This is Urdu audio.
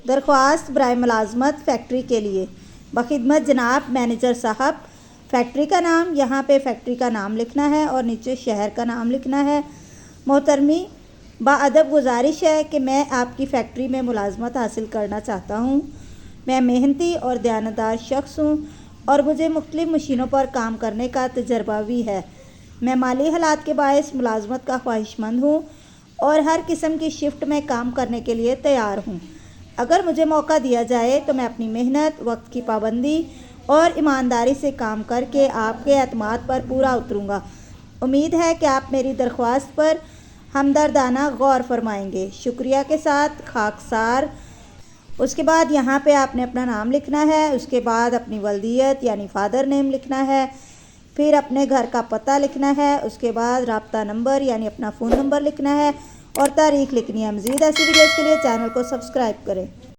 درخواست برائے ملازمت فیکٹری کے لیے بخدمت جناب مینیجر صاحب۔ فیکٹری کا نام، یہاں پہ فیکٹری کا نام لکھنا ہے اور نیچے شہر کا نام لکھنا ہے۔ محترمی، باادب گزارش ہے کہ میں آپ کی فیکٹری میں ملازمت حاصل کرنا چاہتا ہوں۔ میں محنتی اور دیانتدار شخص ہوں اور مجھے مختلف مشینوں پر کام کرنے کا تجربہ بھی ہے۔ میں مالی حالات کے باعث ملازمت کا خواہش مند ہوں اور ہر قسم کی شفٹ میں کام کرنے کے لیے تیار ہوں۔ اگر مجھے موقع دیا جائے تو میں اپنی محنت، وقت کی پابندی اور ایمانداری سے کام کر کے آپ کے اعتماد پر پورا اتروں گا۔ امید ہے کہ آپ میری درخواست پر ہمدردانہ غور فرمائیں گے۔ شکریہ کے ساتھ خاکسار۔ اس کے بعد یہاں پہ آپ نے اپنا نام لکھنا ہے، اس کے بعد اپنی ولدیت یعنی فادر نیم لکھنا ہے، پھر اپنے گھر کا پتہ لکھنا ہے، اس کے بعد رابطہ نمبر یعنی اپنا فون نمبر لکھنا ہے اور تاریخ لکھنی ہے۔ مزید ایسی ویڈیوز کے لیے چینل کو سبسکرائب کریں۔